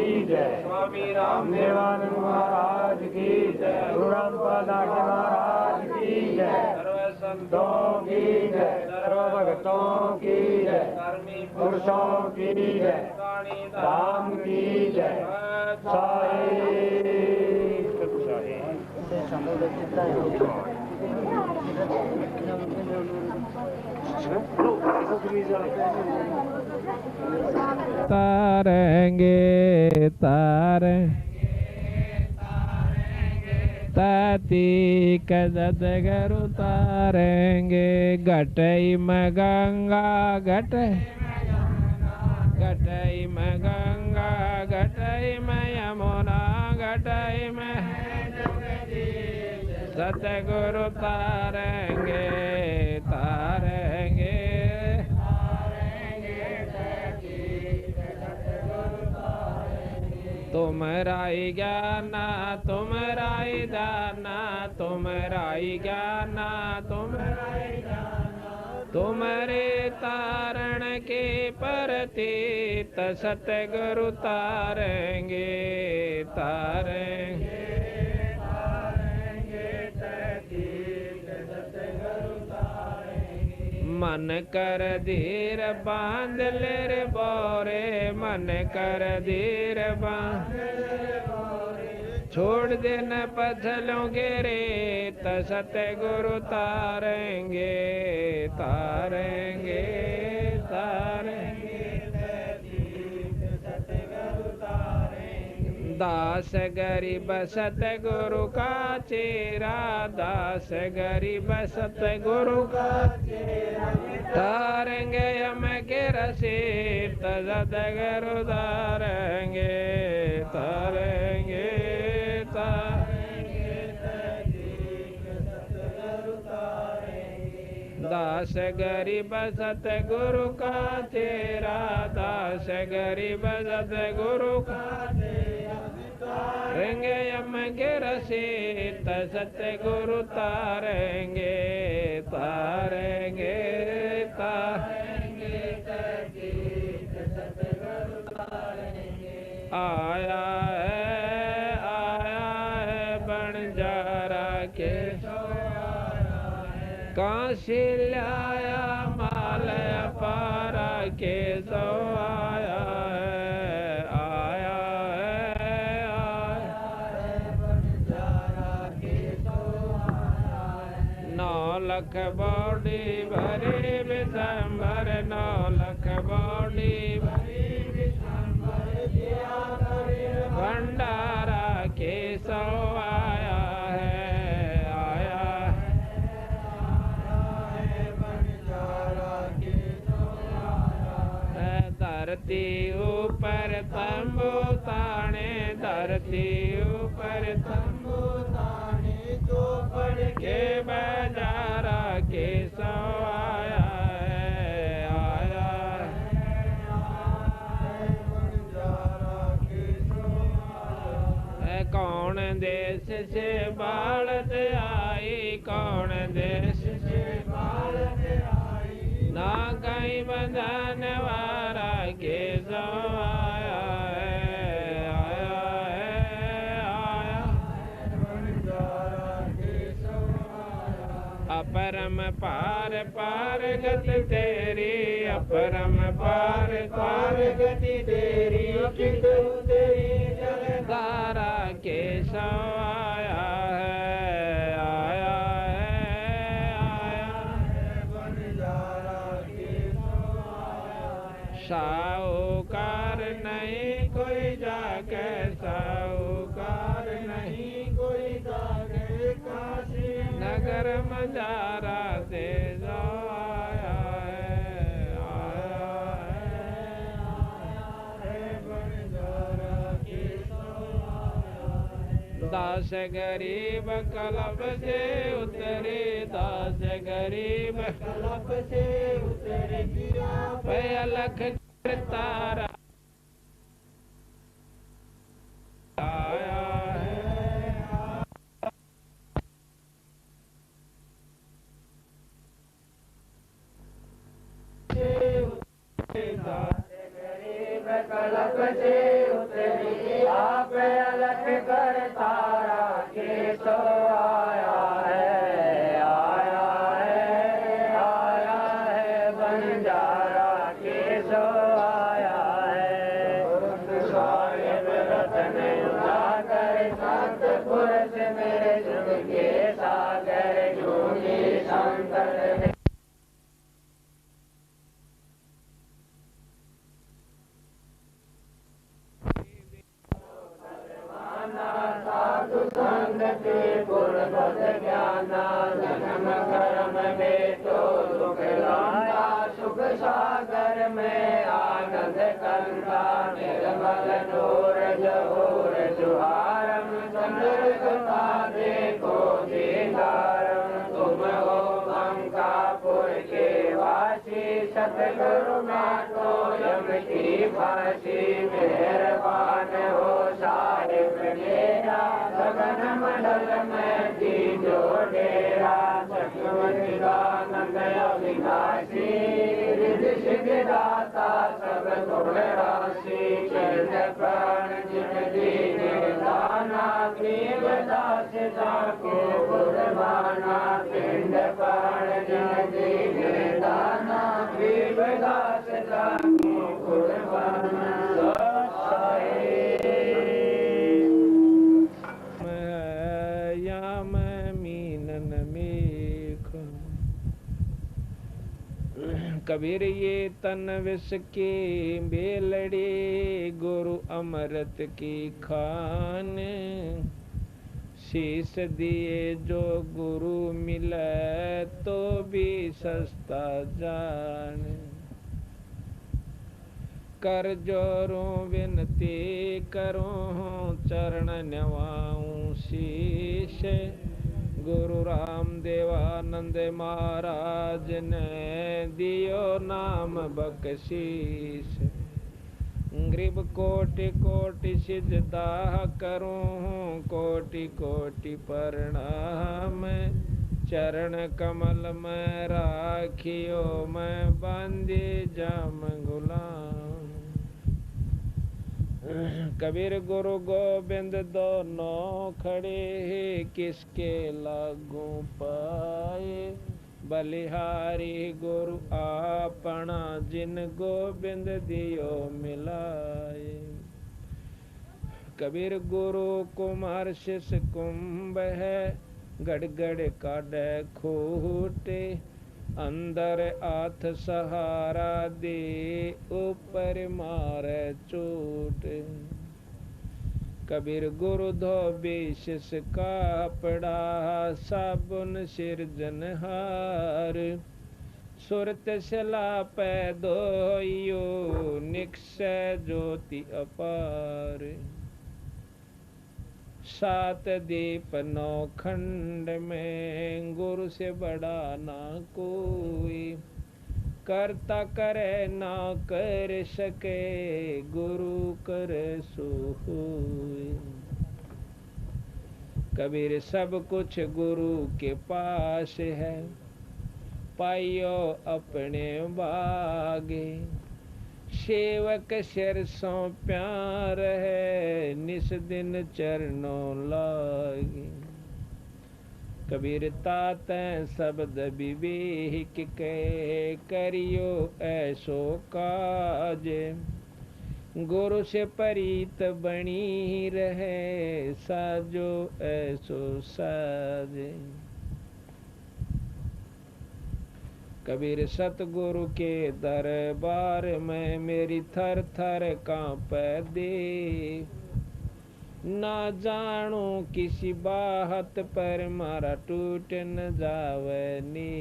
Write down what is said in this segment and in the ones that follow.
की जय। स्वामी रामदेवानंद महाराज की जय। गुरु रामपाल दास महाराज की जय। सर्व संतों की जय। सर्व भक्तों की जय। पुरुषों की जय। राम की जय। तारेंगे ताती सतगुरु तारेंगे। घटई में गंगा घटई में गंगा घटई में यमुना घटई में सतगुरु तारेंगे तारेंगे। तुमरा ही ज्ञाना तुमरा ही दाना तुमरा ही ज्ञाना तुम्हारे तारण के प्रतीत सतगुरु तारेंगे तारेंगे। मन कर धीर बांध ले रे बोरे मन कर धीर बांध छोड़ देना पथलों के रेत सतगुरु तारेंगे तारेंगे तारेंगे। दास गरीब सतगुरु का चेहरा दास गरीब सतगुरु का चेहरा तारेंगे हम के रसीद सतगुरु तारेंगे तारेंगे दास गरीब सतगुरु का तेरा दास गरीब सतगुरु का तारेंगे हम के रसीद सतगुरु तारेंगे तारेंगे तारेंगे। आया है बंजारा के काशी लाया माल पारा के सो आया है 9 लाख बॉडी भरी विशंबर 9 लाख बॉडी भरी भंडारा के सो आया है। धरती ऊपर तंबू ताने धरती ऊपर तंबू ताने चौपड़ के बाजारा के सो आया है। कौन देश से बाढ़ आई कौन देश से बाढ़ आई ना कहीं बंधन वारा के सो आया अपरम पार पार गति तेरी अपरम पार पार गति तेरी तेरी जगदारा के सो आया साहूकार नहीं कोई जाके साहूकार नहीं कोई जाके काशी नगर मजारा से जो आया है। दास गरीब कलब से उतरे दास गरीब कलब से उतरे अलख तारा आया है। दास गरीब कलब से उतरे तन उजागर सतपुरुष मेरे जुग के सागर जोगी संतर साधु संग के गुणवत ज्ञाना जन्म कर्म में तो दुख लाना सुख सागर में आनंद कंदा निर्मल नूर जहूर जुहारम चंद्र कथा देखो दीदारम तुम हो अंकापुर के वासी सतगुरु मातो यम की फांसी मेहरबान हो साहिब मेरा गगन मंडल में दीजो डेरा सतवदानंद अविनाशी रिद्धि सिद्धि दाता सब गुण राशि चरण प्राण जिन दीने दाना प्रेम दास जाको गुरबाना पिंड प्राण जिन दीने दाना प्रेम दास जाको गुरबाना कबीर ये तन विष के बेलड़े गुरु अमृत की खान शीश दिए जो गुरु मिले तो भी सस्ता जान कर जोरों विनती करूं चरण नवाऊं शीश गुरु राम देवानंद महाराज ने दियो नाम बख्शीश ग्रीब कोटि कोटि सिजदा करूं कोटि कोटि प्रणाम चरण कमल में राखियो मैं बांधे जाम गुलाम कबीर गुरु गोबिंद दोनों खड़े किसके लागू पाए बलिहारी गुरु आपना जिन गोबिंद दियो मिलाए कबीर गुरु कुमार शिष कुंभ है गड़गड़ काढ़े खूटे अंदर हाथ सहारा दे ऊपर मारे चोट कबीर गुरु धोबी शिष कापड़ा साबुन सिरजनहार सुरत शिला पे धोइयो निक्षय ज्योति अपार सात दीप नौ खंड में गुरु से बड़ा ना कोई करता करे ना कर सके गुरु करे सो होए कबीर सब कुछ गुरु के पास है पाइयो अपने बागे सेवक सिर सो प्यार है निस दिन चरणों लागे कबीर तात शब्द विवेक के करियो ऐसो काज गुरु से परीत बनी रहे साजो ऐसो साजे कबीर सतगुरु के दरबार में मेरी थर थर कांपे दे ना जानू किसी बात पर मारा टूट न जावे नी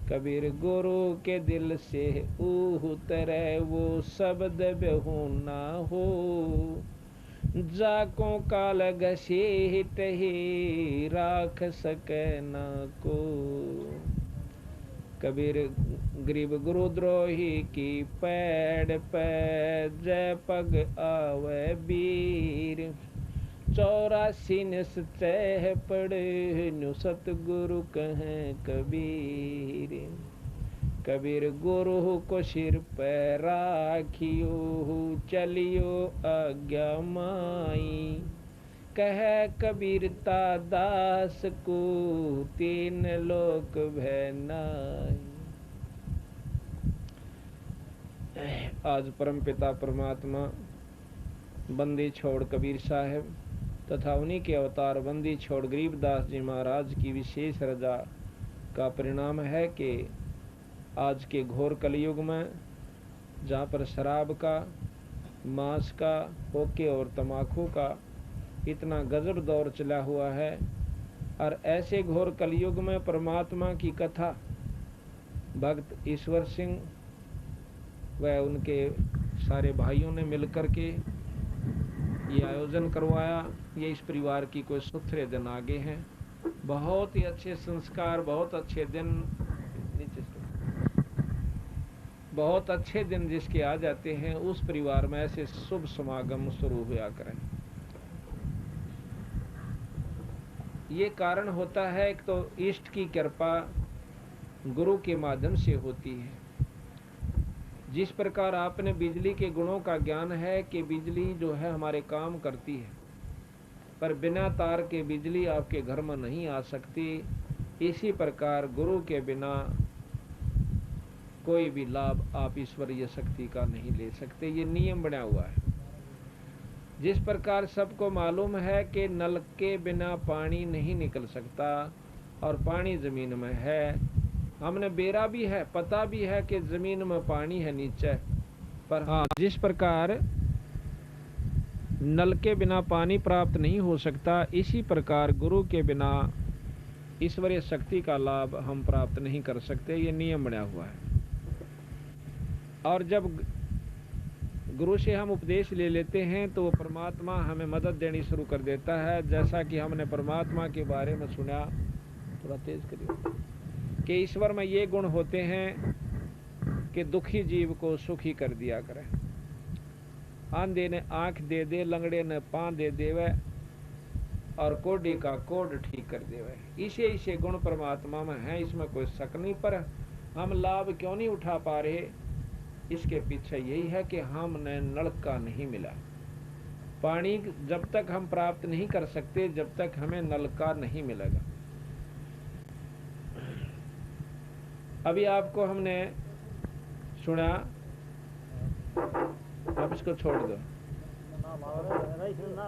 कबीर गुरु के दिल से उतरे वो शब्द बेहू ना हो जाको काल घसीट ही राख सके ना को कबीर गरीब गुरुद्रोही की पैड़ पे जय पग आवे वीर 84 निश्चय पड़े नु सतगुरु कहें कबीर कबीर गुरु को सिर पे राखियो चलियो आज्ञा माई कह कबीरता दास को 3 लोक भैनाई। आज परम पिता परमात्मा बंदी छोड़ कबीर साहब तथा उन्हीं के अवतार बंदी छोड़ गरीबदास जी महाराज की विशेष रजा का परिणाम है कि आज के घोर कलयुग में जहाँ पर शराब का, मांस का, होके और तम्बाकू का इतना गजब दौर चला हुआ है, और ऐसे घोर कलयुग में परमात्मा की कथा भक्त ईश्वर सिंह व उनके सारे भाइयों ने मिलकर के ये आयोजन करवाया। ये इस परिवार की कोई सुथरे दिन आगे हैं। बहुत ही अच्छे संस्कार, बहुत अच्छे दिन, बहुत अच्छे दिन जिसके आ जाते हैं, उस परिवार में ऐसे शुभ समागम शुरू हुआ करें। ये कारण होता है कि तो इष्ट की कृपा गुरु के माध्यम से होती है। जिस प्रकार आपने बिजली के गुणों का ज्ञान है कि बिजली जो है हमारे काम करती है, पर बिना तार के बिजली आपके घर में नहीं आ सकती, इसी प्रकार गुरु के बिना कोई भी लाभ आप ईश्वरीय शक्ति का नहीं ले सकते। ये नियम बना हुआ है। जिस प्रकार सबको मालूम है कि नल के बिना पानी नहीं निकल सकता और पानी जमीन में है, हमने बेरा भी है, पता भी है कि जमीन में पानी है नीचे, पर हाँ, जिस प्रकार नल के बिना पानी प्राप्त नहीं हो सकता, इसी प्रकार गुरु के बिना ईश्वरीय शक्ति का लाभ हम प्राप्त नहीं कर सकते। ये नियम बना हुआ है। और जब गुरु से हम उपदेश ले लेते हैं तो वो परमात्मा हमें मदद देनी शुरू कर देता है। जैसा कि हमने परमात्मा के बारे में सुना, थोड़ा तेज करिए, कि ईश्वर में ये गुण होते हैं कि दुखी जीव को सुखी कर दिया करे, आंधे ने आंख दे दे, लंगड़े ने पांव दे देवे और कोढ़ी का कोढ़ ठीक कर देवे। इसे गुण परमात्मा में है, इसमें कोई शक नहीं। पर हम लाभ क्यों नहीं उठा पा रहे, इसके पीछे यही है कि हमने नलका नहीं मिला। पानी जब तक हम प्राप्त नहीं कर सकते, जब तक हमें नलका नहीं मिलेगा। अभी आपको हमने सुना, आप इसको छोड़ दो,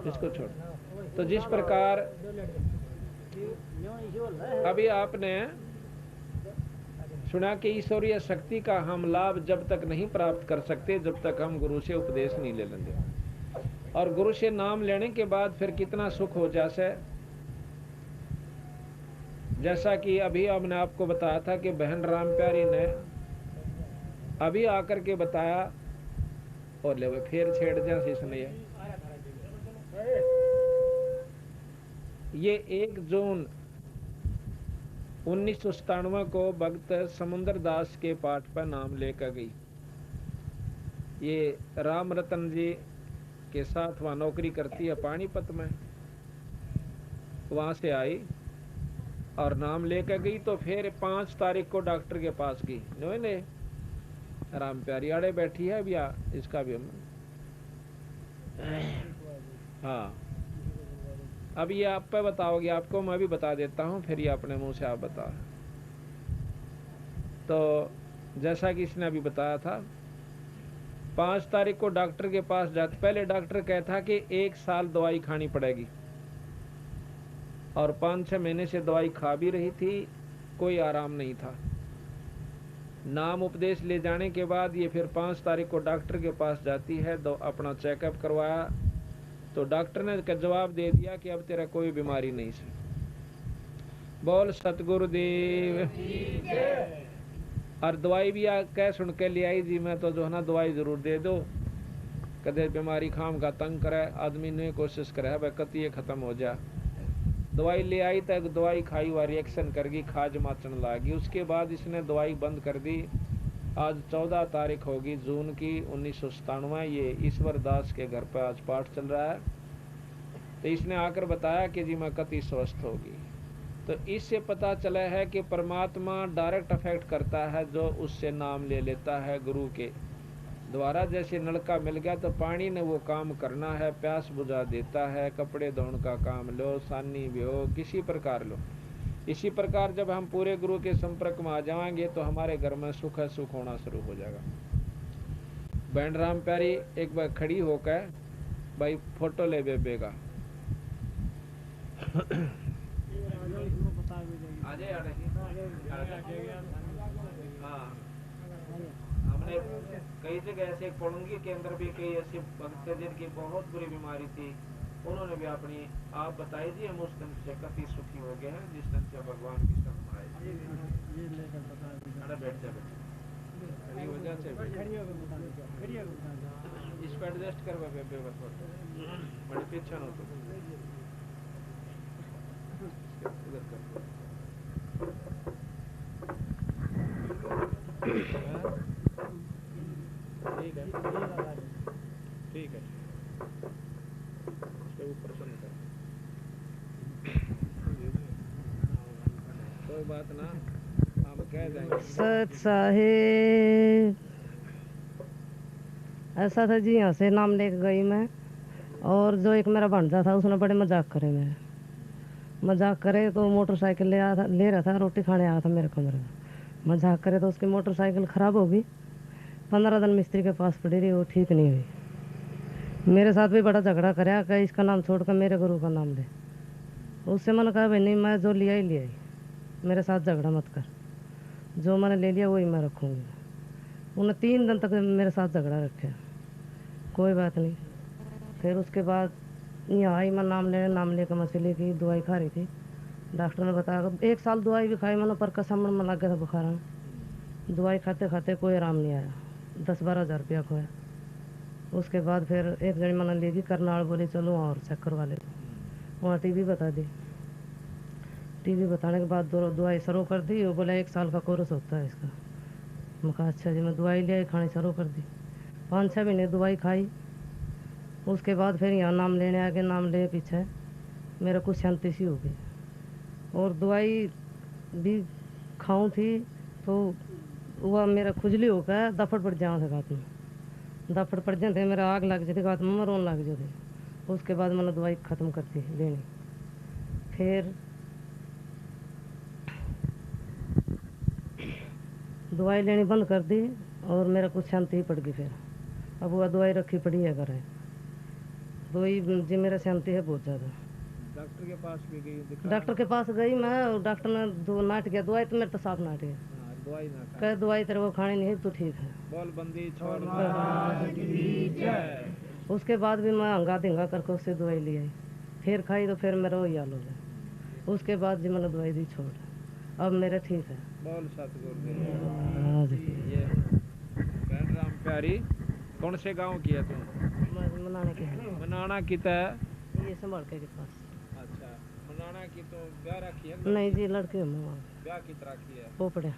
इसको छोड़। तो जिस प्रकार अभी आपने सुना कि ईश्वरीय शक्ति का हम लाभ जब तक नहीं प्राप्त कर सकते, जब तक हम गुरु से उपदेश नहीं ले लेंगे। और गुरु से नाम लेने के बाद फिर कितना सुख हो जाए। जैसा कि अभी हमने आपको बताया था कि बहन राम प्यारी ने अभी आकर के बताया, और ले फिर छेड़ दिया इसने। ये 1 जून 1997 को भक्त समुद्र दास के पाठ पर नाम लेकर गई। ये राम रतन जी के साथ वहाँ नौकरी करती है पानीपत में, वहाँ से आई और नाम लेकर गई। तो फिर 5 तारीख को डॉक्टर के पास गई। ने राम प्यारी आड़े बैठी है भैया, इसका भी हम हाँ, अब ये आप पे बताओगे, आपको मैं भी बता देता हूँ, फिर ये अपने मुंह से आप बता। तो जैसा कि इसने अभी बताया था, 5 तारीख को डॉक्टर के पास जाते, पहले डॉक्टर कहता कि 1 साल दवाई खानी पड़ेगी, और 5-6 महीने से दवाई खा भी रही थी, कोई आराम नहीं था। नाम उपदेश ले जाने के बाद ये फिर 5 तारीख को डॉक्टर के पास जाती है, तो अपना चेकअप करवाया, तो डॉक्टर ने जवाब दे दिया कि अब तेरा कोई बीमारी नहीं है। बोल सतगुरुदेव। और दवाई भी कह सुन के ले आई जी, मैं तो जो है ना दवाई जरूर दे दो, कदे बीमारी खाम का तंग करे, आदमी ने कोशिश करे भाई कति खत्म हो जा। दवाई ले आई तक दवाई खाई हुआ रिएक्शन कर गई, खाज माचन लगी। उसके बाद इसने दवाई बंद कर दी। आज 14 तारीख होगी जून की 1997। ये ईश्वर दास के घर पर आज पाठ चल रहा है। तो इसने आकर बताया कि जी मैं कति स्वस्थ होगी। तो इससे पता चला है कि परमात्मा डायरेक्ट अफेक्ट करता है जो उससे नाम ले लेता है गुरु के द्वारा। जैसे नलका मिल गया तो पानी ने वो काम करना है, प्यास बुझा देता है, कपड़े धोने का काम लो, सानी भी हो, किसी प्रकार लो। इसी प्रकार जब हम पूरे गुरु के संपर्क में आ जाएंगे तो हमारे घर में सुख होना शुरू हो जाएगा। बहन राम प्यारी एक बार खड़ी होकर भाई फोटो ले बेबे का। हाँ, हमने कई जगह ऐसे पढ़ूंगी के अंदर भी कई ऐसे भक्त थे जिनकी बहुत बुरी बीमारी थी, उन्होंने भी अपनी आप बताई जी हम उस दिन से काफी सुखी हो गए हैं जिस दिन से भगवान की शरण आए। बैठ जा वजह से इस पर एडजस्ट करवा बेबे बस बड़े पीछे हो तो इधर कर। ठीक है ठीक है, इसके ऊपर से निकाल, कोई बात ना, हम कह देंगे। सत साहेब ऐसा था जी, यहाँ से नाम लेके गई मैं, और जो एक मेरा भांजा था उसने बड़े मजाक करे मेरे, मजाक करे तो मोटरसाइकिल ले रहा था, रोटी खाने आया था मेरे कमरे में, मजाक करे तो उसकी मोटरसाइकिल ख़राब हो गई, 15 दिन मिस्त्री के पास पड़ी रही, वो ठीक नहीं हुई। मेरे साथ भी बड़ा झगड़ा कराया कि इसका नाम छोड़कर मेरे गुरु का नाम ले। उससे मैंने कहा भाई नहीं, मैं जो लिया ही लिया ही, मेरे साथ झगड़ा मत कर, जो मैंने ले लिया वही मैं रखूँगी। उन्हें 3 दिन तक मेरे साथ झगड़ा रखे, कोई बात नहीं। फिर उसके बाद यहाँ आई, मैं नाम लेकर मछली की दवाई खा रही थी, डॉक्टर ने बताया 1 साल दवाई भी खाई मैंने, पर कसम में लग गया था बुखार में, दवाई खाते खाते कोई आराम नहीं आया, 10-12 हज़ार रुपया खोया। उसके बाद फिर एक जनी मैंने ले गई करनाल, बोली चलो और चेक करवा ले, वहाँ टीबी बता दी। टीबी बताने के बाद दवाई शुरू कर दी, वो बोला 1 साल का कोर्स होता है इसका। मैं कहा अच्छा जी, मैं दवाई ले आई, खानी शुरू कर दी, 5-6 महीने दवाई खाई। उसके बाद फिर यहाँ नाम लेने आ गए, नाम ले पीछे मेरा कुछ शांति सी हो गई, और दवाई भी खाऊं थी तो वह मेरा खुजली होकर दफड़ पड़ जाओ थे गात में, दफड़ पड़ जाते मेरा आग लग जाती गात में, रोन लग जाते। उसके बाद मैंने दवाई ख़त्म कर दी लेनी, फिर दवाई लेनी बंद कर दी और मेरा कुछ शांति ही पड़ गई। फिर अब वह दवाई रखी पड़ी है घर है, दवाई जी मेरा शांति है बहुत ज़्यादा। डॉक्टर के पास भी गई, डॉक्टर के पास गई मैं, और डॉक्टर ने नाट गया, दवाई तो मेरे तो साफ नाट है, दवाई ना खा, कह दवाई तेरे को खानी नहीं है तो ठीक है, बोल बंदी छोड़। उसके बाद भी मैं हंगा धिंगा करके उससे दवाई ले आई, फिर खाई तो फिर मेरा वही हाल हो गया। उसके बाद जी मैंने दवाई दी छोड़, अब मेरा ठीक है। बोल सतगुरु। ये बहन राम प्यारी, कौन से गांव की है तुम? मनाने के मनाना की है, ये संभाल के पास। अच्छा, मनाना की तो ब्याह रखी है? नहीं जी, लड़के ब्याह की तरह की है, पोपड़ा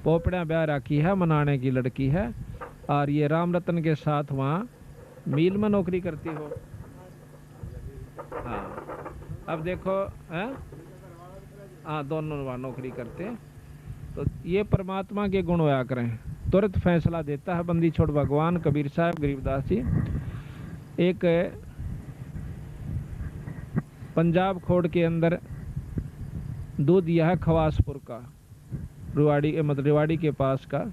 पोपड़ा ब्याह रखी है, मनाने की लड़की है। और ये राम रतन के साथ वहाँ मील में नौकरी करती हो? हाँ, अब देखो है, हाँ दोनों वहाँ नौकरी करते हैं। तो ये परमात्मा के गुण होया करें, तुरंत फैसला देता है बंदी छोड़ भगवान। कबीर साहब गरीबदास जी एक पंजाब खोड़ के अंदर दूध यह है खवासपुर का, रेवाड़ी के पास का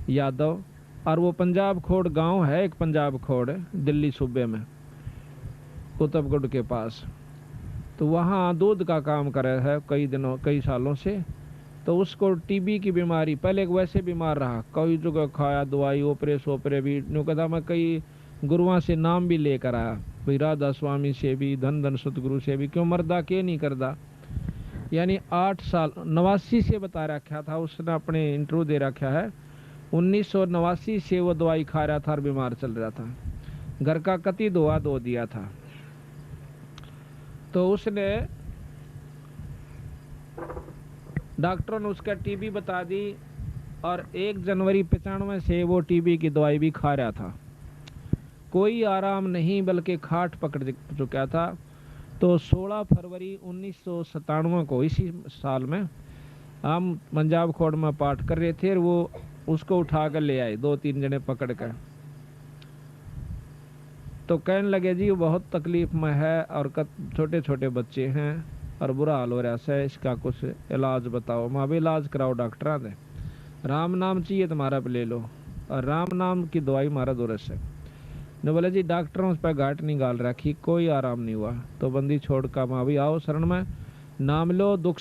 यादव, और वो पंजाब खोड़ गांव है, एक पंजाब खोड़ दिल्ली सूबे में कुतुबगढ़ के पास। तो वहाँ दूध का काम कर रहा है कई सालों से। तो उसको टीबी की बीमारी, पहले वैसे बीमार रहा, कई जगह खाया दवाई, ओपरे भी न्यू कहता, मैं कई गुरुओं से नाम भी लेकर आया, भाई राधा स्वामी से भी, धन सतगुरु से भी, क्यों मरदा के नहीं करदा। यानी 8 साल 89 से बता रखा था उसने, अपने इंटरव्यू दे रखा है, 1989 से वो दवाई खा रहा था और बीमार चल रहा था, घर का कति दुआ दो दिया था। तो उसने, डॉक्टरों ने उसका टीबी बता दी, और 1 जनवरी 95 से वो टीबी की दवाई भी खा रहा था, कोई आराम नहीं, बल्कि खाट पकड़ चुका था। तो 16 फरवरी 1997 को, इसी साल में, हम पंजाब खोड़ में पाठ कर रहे थे, और वो उसको उठा कर ले आए, 2-3 जने पकड़ कर। तो कहने लगे जी वो बहुत तकलीफ में है, और छोटे छोटे बच्चे हैं और बुरा हाल हो रहा है, इसका कुछ इलाज बताओ। माँ भी इलाज कराओ, डॉक्टर ने राम नाम चाहिए तुम्हारा पे ले लो, और राम नाम की दवाई मारा दूरस है। ने बोले जी डॉक्टरों पर घाट नहीं गाल रखी, कोई आराम नहीं हुआ। तो बंदी छोड़ का माँ भी आओ शरण में, नाम लो दुख